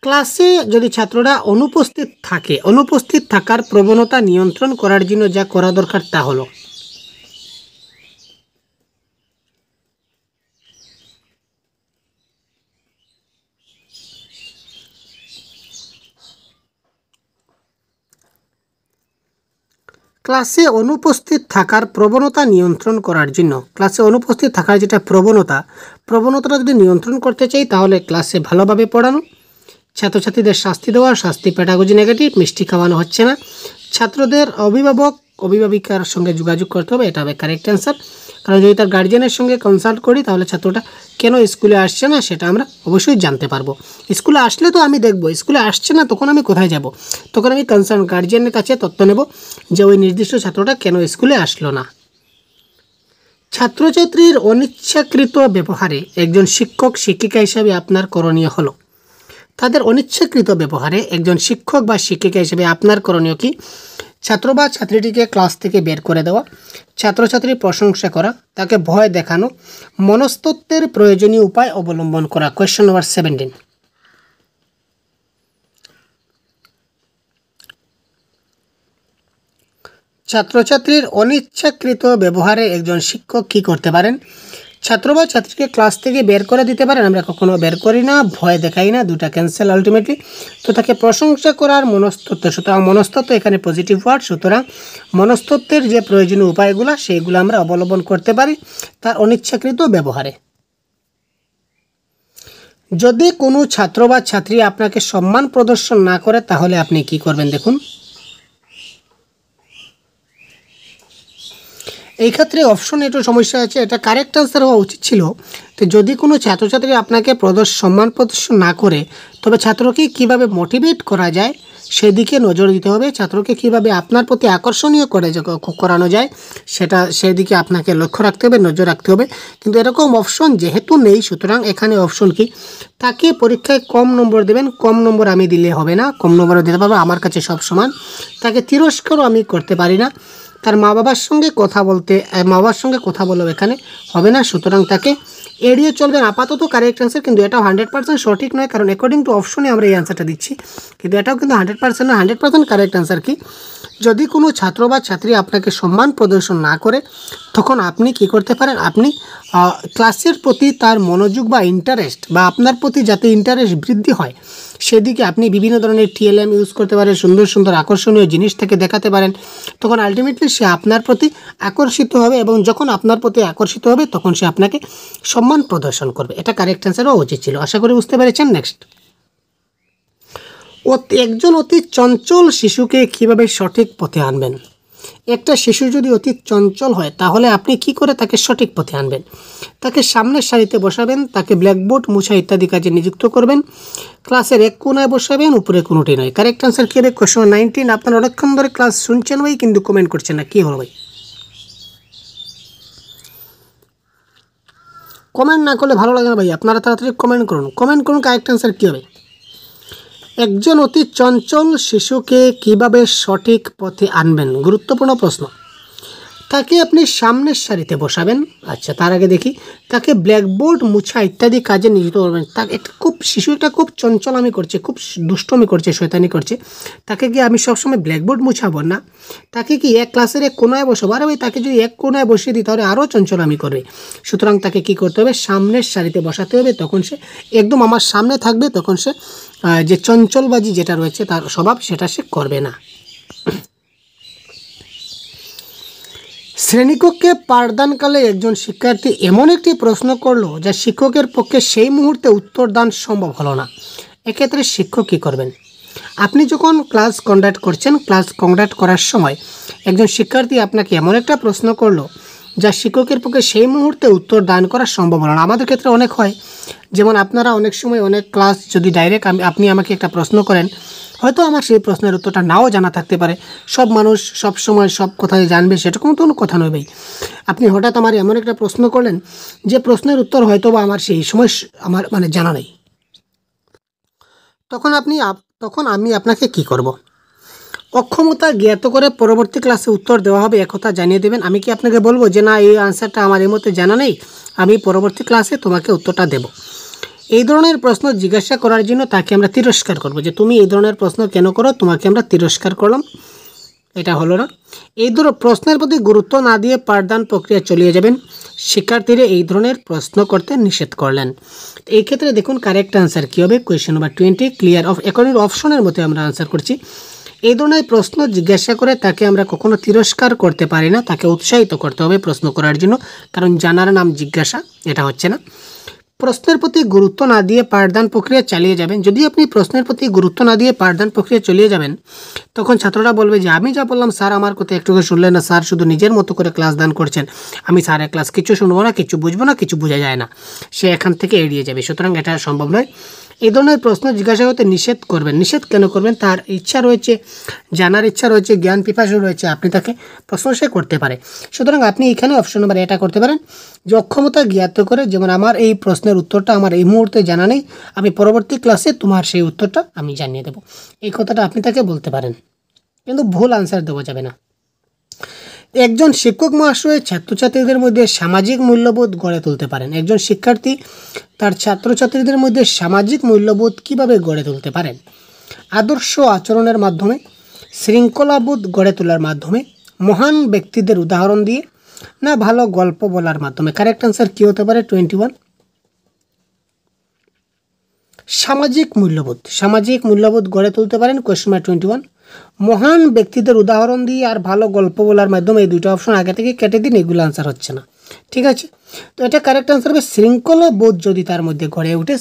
ক্লাসে যদি ছাত্ররা অনুপস্থিত থাকার প্রবণতা নিয়ন্ত্রণ করার জন্য যা করা দরকার তা হলো ক্লাসে অনুপস্থিত থাকার প্রবণতা নিয়ন্ত্রণ করার জন্য, ক্লাসে অনুপস্থিত থাকার যেটা প্রবণতাটা যদি নিয়ন্ত্রণ করতে চাই তাহলে ক্লাসে ভালোভাবে পড়ানো, ছাত্রছাত্রীদের শাস্তি দেওয়া, শাস্তি প্যাডাগজি নেগেটিভ, মিষ্টি খাওয়ানো হচ্ছে না, ছাত্রদের অভিভাবিকার সঙ্গে যোগাযোগ করতে হবে, এটা হবে কারেক্ট অ্যান্সার। কারণ যদি তার গার্জিয়ানের সঙ্গে কনসাল্ট করি তাহলে ছাত্রটা কেন স্কুলে আসছে না সেটা আমরা অবশ্যই জানতে পারবো। স্কুলে আসলে তো আমি দেখব, স্কুলে আসছে না তখন আমি কোথায় যাব? তখন আমি কনসার্ন গার্জিয়ানের কাছে তথ্য নেব যে ওই নির্দিষ্ট ছাত্রটা কেন স্কুলে আসলো না। ছাত্রছাত্রীর অনিচ্ছাকৃত ব্যবহারে একজন শিক্ষক শিক্ষিকা হিসাবে আপনার করণীয় হলো, তাদের অনিচ্ছাকৃত ব্যবহারে একজন শিক্ষক বা শিক্ষিকা হিসেবে আপনার করণীয় কি? ছাত্র বা ছাত্রীটিকে ক্লাস থেকে বের করে দেওয়া, ছাত্রছাত্রীর প্রশংসা করা, তাকে ভয় দেখানো, মনস্তত্ত্বের প্রয়োজনীয় উপায় অবলম্বন করা। Question number 17। ছাত্রছাত্রীর অনিচ্ছাকৃত ব্যবহারে একজন শিক্ষক কি করতে পারেন? ছাত্র বা ছাত্রীকে ক্লাস থেকে বের করে দিতে পারেন। আমরা কখনো বের করি না, ভয় দেখাই না, দুটা ক্যান্সেল আলটিমেটলি। তো তাকে প্রশংসা করার মনস্তত্ত্ব, সুতরাং মনস্তত্ত্ব এখানে পজিটিভ ওয়ার্ড, সুতরাং মনস্তত্ত্বের যে প্রয়োজনীয় উপায়গুলো সেইগুলো আমরা অবলম্বন করতে পারি তার অনিচ্ছাকৃত ব্যবহারে। যদি কোনো ছাত্র বা ছাত্রী আপনাকে সম্মান প্রদর্শন না করে তাহলে আপনি কি করবেন? দেখুন, এই ক্ষেত্রে অপশন একটু সমস্যা আছে, এটা কারেক্ট আনসার হওয়া উচিত ছিল। তো যদি কোনো ছাত্রছাত্রী আপনাকে সম্মান প্রদর্শন না করে তবে ছাত্রকে কিভাবে মোটিভেট করা যায় সেদিকে নজর দিতে হবে। ছাত্রকে কিভাবে আপনার প্রতি আকর্ষণীয় করানো যায় সেদিকে আপনাকে লক্ষ্য রাখতে হবে, নজর রাখতে হবে। কিন্তু এরকম অপশন যেহেতু নেই, সুতরাং এখানে অপশন কি? তাকে পরীক্ষায় কম নম্বর দেবেন। কম নম্বর আমি দিলে হবে না, কম নম্বরও দিতে পারবো, আমার কাছে সব সমান। তাকে তিরস্কারও আমি করতে পারি না। তার মা বাবার সঙ্গে কথা বলেও এখানে হবে না, সুতরাং তাকে এড়িয়ে চলবেন। আপাতত কারেক্ট অ্যান্সার, কিন্তু এটাও 100% সঠিক নয়, কারণ অ্যাকর্ডিং টু অপশনে আমরা এই অ্যান্সারটা দিচ্ছি, কিন্তু এটাও কিন্তু 100% না। 100% কারেক্ট অ্যান্সার কি? যদি কোনো ছাত্র বা ছাত্রী আপনাকে সম্মান প্রদর্শন না করে তখন আপনি কি করতে পারেন? আপনি ক্লাসের প্রতি তার মনোযোগ বা ইন্টারেস্ট, বা আপনার প্রতি যাতে ইন্টারেস্ট বৃদ্ধি হয় সেদিকে আপনি বিভিন্ন ধরনের TLM ইউজ করতে পারেন, সুন্দর সুন্দর আকর্ষণীয় জিনিস থেকে দেখাতে পারেন। তখন আলটিমেটলি সে আপনার প্রতি আকর্ষিত হবে, এবং যখন আপনার প্রতি আকর্ষিত হবে তখন সে আপনাকে সম্মান প্রদর্শন করবে। এটা কারেক্ট অ্যান্সার হওয়া উচিত ছিল। আশা করি বুঝতে পেরেছেন। নেক্সট, একজন অতি চঞ্চল শিশুকে কিভাবে সঠিক পথে আনবেন? একটা শিশু যদি অতি চঞ্চল হয় তাহলে আপনি কি করে তাকে সঠিক পথে আনবেন? তাকে সামনের সারিতে বসাবেন, তাকে ব্ল্যাকবোর্ড মুছা ইত্যাদি কাজে নিযুক্ত করবেন, ক্লাসের এক কোনায় বসাবেন, উপরে কোনোটি নয়। কারেক্ট আনসার কি হবে? কোয়েশ্চন 19। আপনারা অনেকক্ষণ ধরে ক্লাস শুনছেন ভাই, কিন্তু কমেন্ট করছেন না, কি হলো ভাই? কমেন্ট না করলে ভালো লাগে না ভাই, আপনারা তাড়াতাড়ি কমেন্ট করুন। কারেক্ট আনসার কী হবে? একজন অতি চঞ্চল শিশুকে কিভাবে সঠিক পথে আনবেন? গুরুত্বপূর্ণ প্রশ্ন। তাকে আপনি সামনের সারিতে বসাবেন। আচ্ছা, তার আগে দেখি, তাকে ব্ল্যাকবোর্ড মুছা ইত্যাদি কাজে নিয়োজিত করবেন। তাকে শিশু একটা খুব চঞ্চলামি করছে, খুব দুষ্টমি করছে, শয়তানি করছে, তাকে কি আমি সবসময় ব্ল্যাকবোর্ড মুছাবো না, তাকে কি ক্লাসের এক কোনায় বসাবো? আরে ভাই, তাকে যদি এক কোনায় বসিয়ে দিই তাহলে আরও চঞ্চলামি করবে। সুতরাং তাকে কি করতে হবে? সামনের সারিতে বসাতে হবে, তখন সে একদম আমার সামনে থাকবে, তখন সে যে চঞ্চলবাজি যেটা রয়েছে তার স্বভাব সেটা সে করবে না। শ্রেণীকক্ষে পাঠদানকালে একজন শিক্ষার্থী এমন একটি প্রশ্ন করলো যা শিক্ষকের পক্ষে সেই মুহূর্তে উত্তর দান সম্ভব হলো না। এক্ষেত্রে শিক্ষক কী করবেন? আপনি যখন ক্লাস কন্ডাক্ট করছেন, ক্লাস কন্ডাক্ট করার সময় একজন শিক্ষার্থী আপনাকে এমন একটা প্রশ্ন করলো যা শিক্ষকের পক্ষে সেই মুহূর্তে উত্তর দান করা সম্ভব হলো না। আমাদের ক্ষেত্রে অনেক হয়, যেমন আপনারা অনেক সময় অনেক ক্লাস যদি ডাইরেক্ট আপনি আমাকে একটা প্রশ্ন করেন, হয়তো আমার সেই প্রশ্নের উত্তরটা নাও জানা থাকতে পারে। সব মানুষ সব সময় সব কথাই জানবে সেরকম তো কোনো কথা নয় ভাই। আপনি হঠাৎ আমার এমন একটা প্রশ্ন করলেন যে প্রশ্নের উত্তর হয়তো বা আমার সেই সময় আমার মানে জানা নেই, তখন আমি আপনাকে কি করব? অক্ষমতা জ্ঞাত করে পরবর্তী ক্লাসে উত্তর দেওয়া হবে একথা জানিয়ে দেবেন। আমি কি আপনাকে বলবো যে না, এই আনসারটা আমার এই মধ্যে জানা নেই, আমি পরবর্তী ক্লাসে তোমাকে উত্তরটা দেব? এই ধরনের প্রশ্ন জিজ্ঞাসা করার জন্য তাকে আমরা তিরস্কার করব, যে তুমি এই ধরনের প্রশ্ন কেন করো, তোমাকে আমরা তিরস্কার করলাম, এটা হলো না। এই প্রশ্নের প্রতি গুরুত্ব না দিয়ে পাঠদান প্রক্রিয়া চালিয়ে যাবেন। শিক্ষার্থীরা এই ধরনের প্রশ্ন করতে নিষেধ করলেন। এই ক্ষেত্রে দেখুন কারেক্ট আনসার কী হবে, question number 20 clear of according অপশনের মধ্যে আমরা আনসার করছি। এই ধরনের প্রশ্ন জিজ্ঞাসা করে তাকে আমরা কখনো তিরস্কার করতে পারি না, তাকে উৎসাহিত করতে হবে প্রশ্ন করার জন্য, কারণ জানার নাম জিজ্ঞাসা, এটা হচ্ছে না। প্রশ্নের প্রতি গুরুত্ব না দিয়ে পাঠদান প্রক্রিয়া চালিয়ে যাবেন। যদি আপনি প্রশ্নের প্রতি গুরুত্ব না দিয়ে পাঠদান প্রক্রিয়া চালিয়ে যাবেন, তখন ছাত্ররা বলবে যে আমি যা বললাম স্যার আমার কথা একটু শুনলেন না, স্যার শুধু নিজের মতো করে ক্লাস দান করছেন, আমি স্যারের ক্লাস কিছু শুনবো না, কিছু বুঝবো না, কিছু বোঝা যায় না, সে এখান থেকে এড়িয়ে যাবে। সুতরাং এটা সম্ভব নয়। এই ধরনের প্রশ্ন জিজ্ঞাসা করতে নিষেধ করবেন। নিষেধ কেন করবেন? তার ইচ্ছা রয়েছে, জানার ইচ্ছা রয়েছে, জ্ঞান পিপাসু রয়েছে, আপনি তাকে প্রশ্ন সে করতে পারে। সুতরাং আপনি এখানে অপশন নাম্বার এটা করতে পারেন যে অক্ষমতা জ্ঞাত করে, যেমন আমার এই প্রশ্নের উত্তরটা আমার এই মুহূর্তে জানা নেই, আমি পরবর্তী ক্লাসে তোমার সেই উত্তরটা আমি জানিয়ে দেবো, এই কথাটা আপনি তাকে বলতে পারেন, কিন্তু ভুল আনসার দেওয়া যাবে না। একজন শিক্ষক মহাশয় ছাত্রছাত্রীদের মধ্যে সামাজিক মূল্যবোধ গড়ে তুলতে পারেন। একজন শিক্ষার্থী তার ছাত্রছাত্রীদের মধ্যে সামাজিক মূল্যবোধ কিভাবে গড়ে তুলতে পারেন? আদর্শ আচরণের মাধ্যমে, শৃঙ্খলাবোধ গড়ে তোলার মাধ্যমে, মহান ব্যক্তিদের উদাহরণ দিয়ে, না ভালো গল্প বলার মাধ্যমে? কারেক্ট আনসার কী হতে পারে? 21 সামাজিক মূল্যবোধ গড়ে তুলতে পারেন। কোয়েশ্চন নাম্বার 21 মহান ব্যক্তিদের উদাহরণ দিয়ে আর ভালো গল্প বলার মাধ্যমে। এই দুটো অপশন আগে থেকে কেটে দিন, এগুলো আনসার হচ্ছে না, ঠিক আছে? তো এটা কারেক্ট আনসার হবে শৃঙ্খলা বোধ যদি তার মধ্যে গড়ে ওঠে,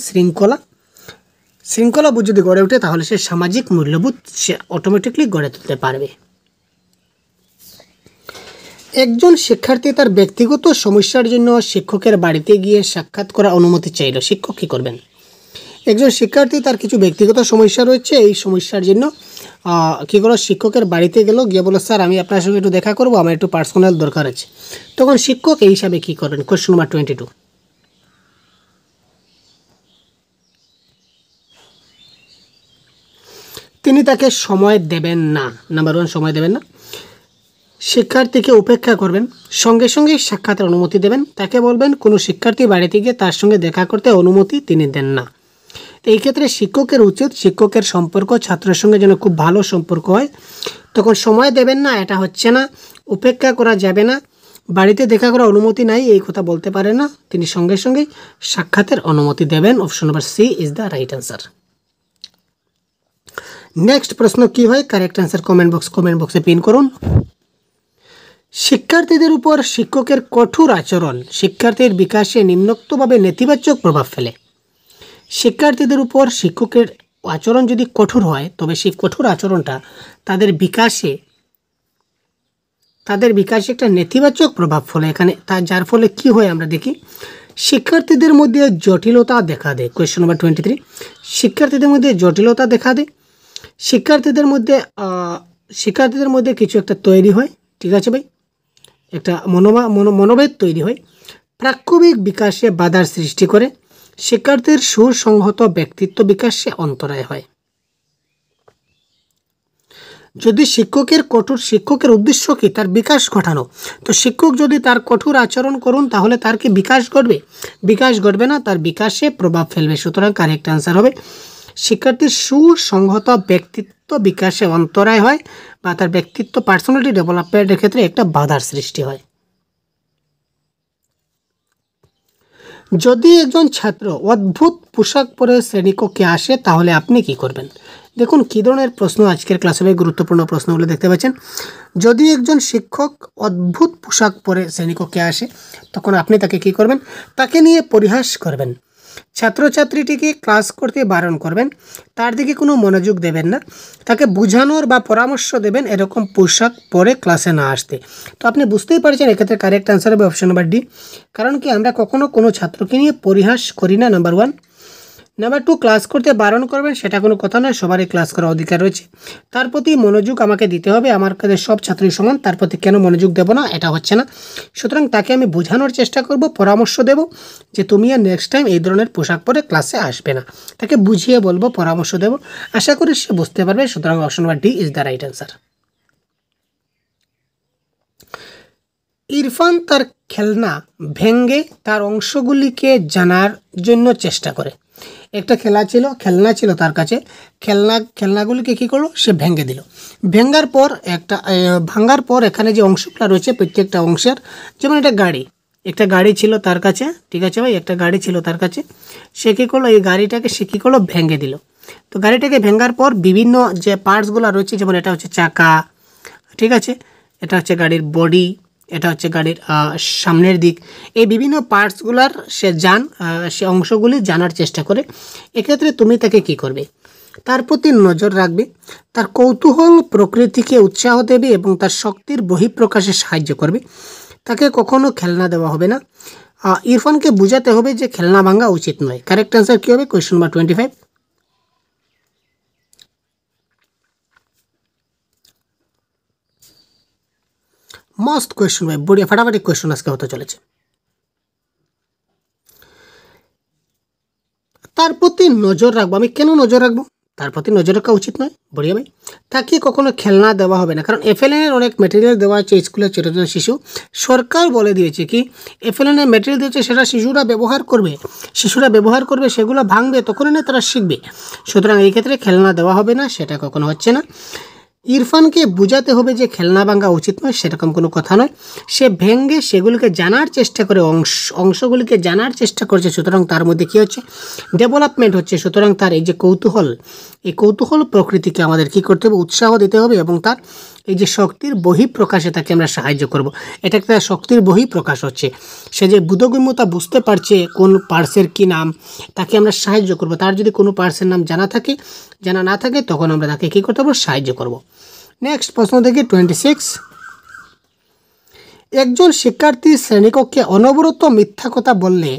শৃঙ্খলা বোধ যদি গড়ে ওঠে, তাহলে সে সামাজিক মূল্যবোধ সে অটোমেটিকলি গড়ে তুলতে পারবে। একজন শিক্ষার্থী তার ব্যক্তিগত সমস্যার জন্য শিক্ষকের বাড়িতে গিয়ে সাক্ষাৎ করার অনুমতি চাইল, শিক্ষক কী করবেন? একজন শিক্ষার্থী তার কিছু ব্যক্তিগত সমস্যা রয়েছে, এই সমস্যার জন্য কী করো, শিক্ষকের বাড়িতে গেল, গিয়ে বলো স্যার আমি আপনার সঙ্গে একটু দেখা করবো, আমার একটু পার্সোনাল দরকার আছে। তখন শিক্ষক এই হিসাবে কী করবেন? কোয়েশ্চন নাম্বার 22 তিনি তাকে সময় দেবেন না। নাম্বার 1 সময় দেবেন না। শিক্ষার্থীকে উপেক্ষা করবেন, সঙ্গে সঙ্গে সাক্ষাতের অনুমতি দেবেন। তাকে বলবেন কোনো শিক্ষার্থী বাড়িতে গিয়ে তার সঙ্গে দেখা করতে অনুমতি তিনি দেন না। এই ক্ষেত্রে শিক্ষকের উচিত শিক্ষকের সম্পর্ক ছাত্রের সঙ্গে যেন খুব ভালো সম্পর্ক হয়। তখন সময় দেবেন না, এটা হচ্ছে না। উপেক্ষা করা যাবে না, বাড়িতে দেখা করার অনুমতি নাই এই কথা বলতে পারে না, তিনি সঙ্গে সঙ্গে সাক্ষাতের অনুমতি দেবেন। Option number C is the right answer. Next প্রশ্ন কি হয়? কারেক্ট অ্যান্সার কমেন্ট বক্সে পিন করুন। শিক্ষার্থীদের উপর শিক্ষকের কঠোর আচরণ শিক্ষার্থীর বিকাশে নিম্নোক্তভাবে নেতিবাচক প্রভাব ফেলে। শিক্ষার্থীদের উপর শিক্ষকের আচরণ যদি কঠোর হয়, তবে সেই কঠোর আচরণটা তাদের বিকাশে একটা নেতিবাচক প্রভাব ফেলে। এখানে যার ফলে কি হয় আমরা দেখি, শিক্ষার্থীদের মধ্যে জটিলতা দেখা দেয়। কোয়েশ্চন নাম্বার 23 শিক্ষার্থীদের মধ্যে জটিলতা দেখা দেয়। শিক্ষার্থীদের মধ্যে কিছু একটা তৈরি হয়, ঠিক আছে ভাই, একটা মনোভেদ তৈরি হয়। প্রাক্ষবিক বিকাশে বাধার সৃষ্টি করে। শিক্ষার্থীর সুসংহত ব্যক্তিত্ব বিকাশে অন্তরায় হয়। যদি শিক্ষকের উদ্দেশ্য কি? তার বিকাশ ঘটানো। তো শিক্ষক যদি তার কঠোর আচরণ করুন, তাহলে তার কি বিকাশ ঘটবে? বিকাশ ঘটবে না, তার বিকাশে প্রভাব ফেলবে। সুতরাং কারেক্ট আনসার হবে শিক্ষার্থীর সুসংহত ব্যক্তিত্ব বিকাশে অন্তরায় হয়, বা তার ব্যক্তিত্ব পার্সোনালিটি ডেভেলপমেন্টের ক্ষেত্রে একটা বাধার সৃষ্টি হয়। যদি একজন ছাত্র অদ্ভুত পোশাক পরে শ্রেণীকক্ষে আসে, তাহলে আপনি কি করবেন? দেখুন কী ধরনের প্রশ্ন আজকের ক্লাসে, গুরুত্বপূর্ণ প্রশ্নগুলো দেখতে পাচ্ছেন। যদি একজন শিক্ষক অদ্ভুত পোশাক পরে শ্রেণীকক্ষে আসে, তখন আপনি তাকে কি করবেন? তাকে নিয়ে পরিহাস করবেন, ছাত্রছাত্রীটিকে ক্লাস করতে বারণ করবেন, তার দিকে কোনো মনোযোগ দেবেন না, তাকে বোঝানোর বা পরামর্শ দেবেন এরকম পোশাক পরে ক্লাসে না আসতে। তো আপনি বুঝতেই পারছেন এক্ষেত্রে কারেক্ট আনসার হবে অপশন নাম্বার ডি। কারণ কি আমরা কখনো কোনো ছাত্রকে নিয়ে পরিহাস করি না, নাম্বার 1। নাম্বার 2, ক্লাস করতে বারণ করবেন সেটা কোনো কথা নয়, সবারই ক্লাস করার অধিকার রয়েছে। তার প্রতি মনোযোগ আমাকে দিতে হবে, আমার কাছে সব ছাত্রই সমান, তার প্রতি কেন মনোযোগ দেবো না, এটা হচ্ছে না। সুতরাং তাকে আমি বোঝানোর চেষ্টা করব, পরামর্শ দেব যে তুমি আর নেক্সট টাইম এই ধরনের পোশাক পরে ক্লাসে আসবে না। তাকে বুঝিয়ে বলবো, পরামর্শ দেব, আশা করি সে বুঝতে পারবে। সুতরাং option number D is the right answer. Irfan তার খেলনা ভেঙে তার অংশগুলিকে জানার জন্য চেষ্টা করে। একটা খেলনা ছিল তার কাছে, খেলনাগুলিকে কী করলো, সে ভেঙে দিল। ভাঙার পর এখানে যে অংশগুলো রয়েছে প্রত্যেকটা অংশের, যেমন একটা গাড়ি ছিল তার কাছে, ঠিক আছে ভাই, একটা গাড়ি ছিল তার কাছে, সে কী করলো, এই গাড়িটাকে সে কী করলো, ভেঙে দিল। তো গাড়িটাকে ভেঙার পর বিভিন্ন যে পার্টসগুলো রয়েছে, যেমন এটা হচ্ছে চাকা, ঠিক আছে, এটা হচ্ছে গাড়ির বডি, এটা হচ্ছে গাড়ির সামনের দিক, এই বিভিন্ন পার্টসগুলোর সে অংশগুলি জানার চেষ্টা করে। এক্ষেত্রে তুমি তাকে কি করবে, তার প্রতি নজর রাখবে, তার কৌতূহল প্রকৃতিকে উৎসাহ দেবে এবং তার শক্তির বহিঃপ্রকাশে সাহায্য করবে। তাকে কখনো খেলনা দেওয়া হবে না। ইরফানকে বোঝাতে হবে যে খেলনা ভাঙা উচিত নয়। কারেক্ট অ্যান্সার কী হবে, কোয়েশ্চন নাম্বার 25। মস্ত কোয়েশ্চন ভাই, বড়িয়া ফাটাফাটি কোয়েশ্চন আজকে হতে চলেছে। তার প্রতি নজর রাখবো, আমি কেন নজর রাখবো, তার প্রতি নজর রাখা উচিত নয়, বড়িয়া ভাই। তাকে কখনো খেলনা দেওয়া হবে না, কারণ এফএলএনের অনেক মেটেরিয়াল দেওয়া আছে স্কুলের ছোটো ছোটো শিশু, সরকার বলে দিয়েছে কি এফএলএনের মেটেরিয়াল দিয়েছে সেটা শিশুরা ব্যবহার করবে, সেগুলো ভাঙবে, তখনই না তারা শিখবে। সুতরাং এই ক্ষেত্রে খেলনা দেওয়া হবে না, সেটা কখনো হচ্ছে না। ইরফানকে বোঝাতে হবে যে খেলনা ভাঙা উচিত নয়, সেরকম কোনো কথা নয়। সে ভেঙে সেগুলিকে জানার চেষ্টা করে, অংশগুলিকে জানার চেষ্টা করছে, সুতরাং তার মধ্যে কী হচ্ছে, ডেভেলপমেন্ট হচ্ছে। সুতরাং তার এই যে কৌতূহল প্রকৃতিকে আমাদের কী করতে হবে, উৎসাহ দিতে হবে এবং তার এই যে শক্তির বহিঃপ্রকাশে তাকে আমরা সাহায্য করব। এটা একটা শক্তির বহিঃপ্রকাশ হচ্ছে, সে যে বোধগম্যতা বুঝতে পারছে কোন পার্টসের কী নাম, তাকে আমরা সাহায্য করব। তার যদি কোনো পার্টসের নাম জানা না থাকে তখন আমরা তাকে কী করতে পারবো, সাহায্য করব। নেক্সট প্রশ্ন দেখি 26। একজন শিক্ষার্থী শ্রেণীকক্ষে অনবরত মিথ্যা কথা বললে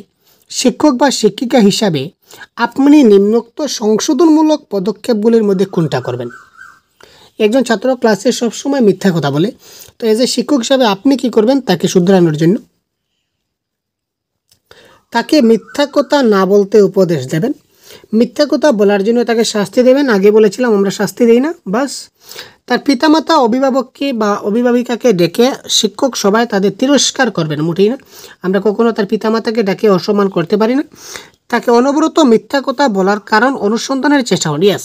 শিক্ষক বা শিক্ষিকা হিসাবে আপনি নিম্নোক্ত সংশোধনমূলক পদক্ষেপগুলির মধ্যে কোনটা করবেন। একজন ছাত্র ক্লাসে সবসময় মিথ্যা কথা বলে, তো এজ এ শিক্ষক হিসাবে আপনি কি করবেন তাকে শুধরানোর জন্য? তাকে মিথ্যা কথা না বলতে উপদেশ দেবেন, মিথ্যা কথা বলার জন্য তাকে শাস্তি দেবেন। আগে বলেছিলাম আমরা শাস্তি দিই না, বাস। তার পিতামাতা অভিভাবককে বা অভিভাবিকাকে ডেকে শিক্ষক সবাই তাদের তিরস্কার করবেন, মোটেই না। আমরা কখনো তার পিতামাতাকে ডেকে অসম্মান করতে পারি না। তাকে অনবরত মিথ্যা কথা বলার কারণ অনুসন্ধানের চেষ্টা করি। ইয়াস,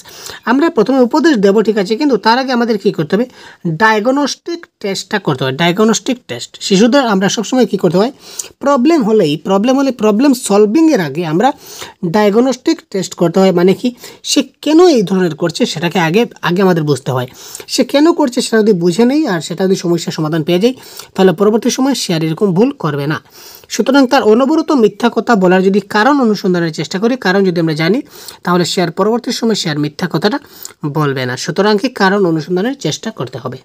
আমরা প্রথমে উপদেশ দেবো, ঠিক আছে, কিন্তু তার আগে আমাদের কী করতে হবে, ডায়াগনস্টিক টেস্টটা করতে হয়। ডায়াগনস্টিক টেস্ট শিশুদের আমরা সবসময় কী করতে হয়, প্রবলেম হলে প্রবলেম সলভিংয়ের আগে আমরা ডায়াগনস্টিক টেস্ট করতে হয়। মানে কি, সে কেন এই ধরনের করছে সেটাকে আগে আমাদের বুঝতে হয়। সে কেন করছে সেটা যদি বুঝে নেই আর সেটা যদি সমস্যার সমাধান পেয়ে যায়, তাহলে পরবর্তী সময় সে আর এরকম ভুল করবে না। সুতরাং তার অনবরত মিথ্যা কথা বলার যদি কারণ অনুসন্ধানের চেষ্টা করি, কারণ যদি আমরা জানি, তাহলে সে আর পরবর্তী সময় সে আর মিথ্যা কথাটা বলবে না। সুতরাং কি কারণ অনুসন্ধানের চেষ্টা করতে হবে।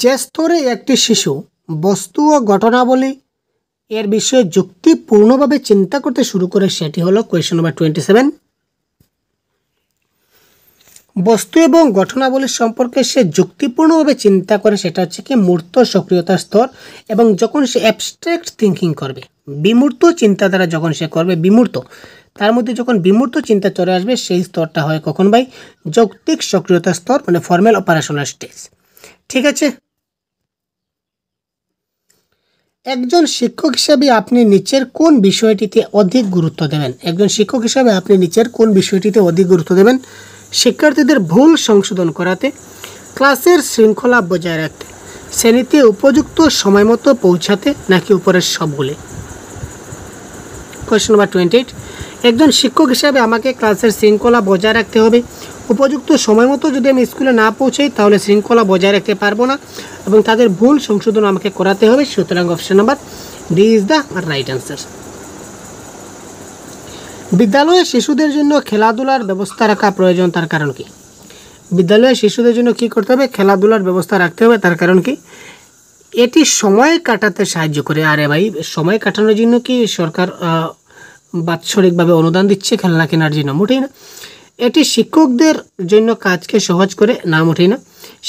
যে স্তরে একটি শিশু বস্তু ও ঘটনাবলী এর বিষয়ে যুক্তিপূর্ণভাবে চিন্তা করতে শুরু করে সেটি হলো কোয়েশ্চন নাম্বার 27। বস্তু এবং ঘটনাবলীর সম্পর্কে সে যুক্তিপূর্ণভাবে চিন্তা করে সেটা হচ্ছে কি মূর্ত সক্রিয়তার স্তর। এবং যখন সে অ্যাবস্ট্রাক্ট থিঙ্কিং করবে, বিমূর্ত চিন্তাধারা যখন সে করবে, তার মধ্যে যখন বিমূর্ত চিন্তা চলে আসবে, সেই স্তরটা হয় কখন ভাই, যৌক্তিক সক্রিয়তার স্তর, মানে ফর্মাল অপারেশনাল স্টেজ। ঠিক আছে, একজন শিক্ষক হিসাবে আপনি নিচের কোন বিষয়টিতে অধিক গুরুত্ব দেবেন? একজন শিক্ষক হিসাবে আপনি নিচের কোন বিষয়টিতে অধিক গুরুত্ব দেবেন? শিক্ষার্থীদের ভুল সংশোধন করাতে, ক্লাসের শৃঙ্খলা বজায় রাখতে, শ্রেণীতে উপযুক্ত সময় মতো পৌঁছাতে, নাকি উপরের সবগুলি? Question number 28। একজন শিক্ষক হিসাবে আমাকে ক্লাসের শৃঙ্খলা বজায় রাখতে হবে। উপযুক্ত সময় মতো যদি আমি স্কুলে না পৌঁছাই তাহলে শৃঙ্খলা বজায় রাখতে পারবো না এবং তাদের ভুল সংশোধন আমাকে করাতে হবে। সুতরাং option number D is the right answer. বিদ্যালয়ে শিশুদের জন্য খেলাধুলার ব্যবস্থা রাখা প্রয়োজন, তার কারণ কি? বিদ্যালয়ে শিশুদের জন্য কি করতে হবে? খেলাধুলার ব্যবস্থা রাখতে হবে, তার কারণ কি? এটি সময় কাটাতে সাহায্য করে। আরে ভাই, সময় কাটানোর জন্য কি সরকার বাৎসরিকভাবে অনুদান দিচ্ছে খেলনা কেনার জন্য? মোটেই না। এটি শিক্ষকদের জন্য কাজকে সহজ করে, না মোটেই না।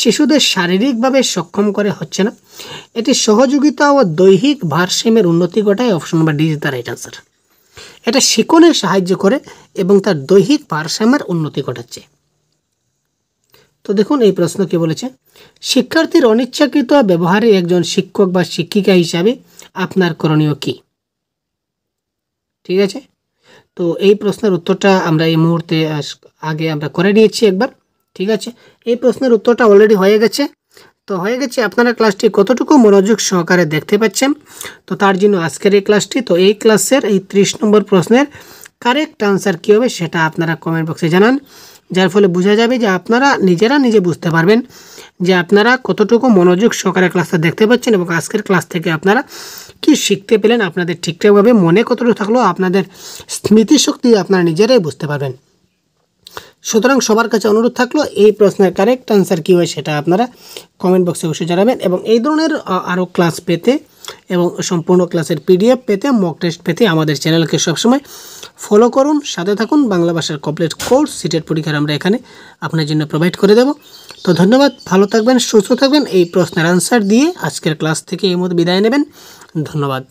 শিশুদের শারীরিকভাবে সক্ষম করে, হচ্ছে না। এটি সহযোগিতা ও দৈহিক ভারসাম্যের উন্নতি ঘটায়, option number D is the right answer. এটা শিক্ষণে সাহায্য করে এবং তার দৈহিক ভারসাম্যের উন্নতি ঘটাচ্ছে। তো দেখুন এই প্রশ্ন কি বলেছে, শিক্ষার্থীর অনিচ্ছাকৃত ব্যবহারে একজন শিক্ষক বা শিক্ষিকা হিসাবে আপনার করণীয় কি? ঠিক আছে, তো এই প্রশ্নের উত্তরটা আমরা এই মুহূর্তে আগে আমরা করে নিয়েছি একবার। ঠিক আছে, এই প্রশ্নের উত্তরটা অলরেডি হয়ে গেছে। তো হয়ে গেছে, আপনারা ক্লাসটি কতটুকু মনোযোগ সহকারে দেখতে পাচ্ছেন, তো তার জন্য আজকের এই ক্লাসটি। তো এই ক্লাসের এই 30 নম্বর প্রশ্নের কারেক্ট আনসার কী হবে সেটা আপনারা কমেন্ট বক্সে জানান, যার ফলে বোঝা যাবে যে আপনারা নিজে বুঝতে পারবেন যে আপনারা কতটুকু মনোযোগ সহকারে ক্লাসটা দেখতে পাচ্ছেন এবং আজকের ক্লাস থেকে আপনারা কি শিখতে পেলেন, আপনাদের ঠিকঠাকভাবে মনে কতটুকু থাকলো, আপনাদের স্মৃতিশক্তি আপনারা নিজেরাই বুঝতে পারবেন। সুতরাং সবার কাছে অনুরোধ থাকলো এই প্রশ্নের কারেক্ট আনসার কী হয় সেটা আপনারা কমেন্ট বক্সে অবশ্যই জানাবেন। এবং এই ধরনের আরও ক্লাস পেতে এবং সম্পূর্ণ ক্লাসের পিডিএফ পেতে, মক টেস্ট পেতে আমাদের চ্যানেলকে সবসময় ফলো করুন, সাথে থাকুন। বাংলা ভাষার কমপ্লিট কোর্স সিটেট পরীক্ষার আমরা এখানে আপনার জন্য প্রোভাইড করে দেব। তো ধন্যবাদ, ভালো থাকবেন, সুস্থ থাকবেন। এই প্রশ্নের আনসার দিয়ে আজকের ক্লাস থেকে এই মতো বিদায় নেবেন। ধন্যবাদ।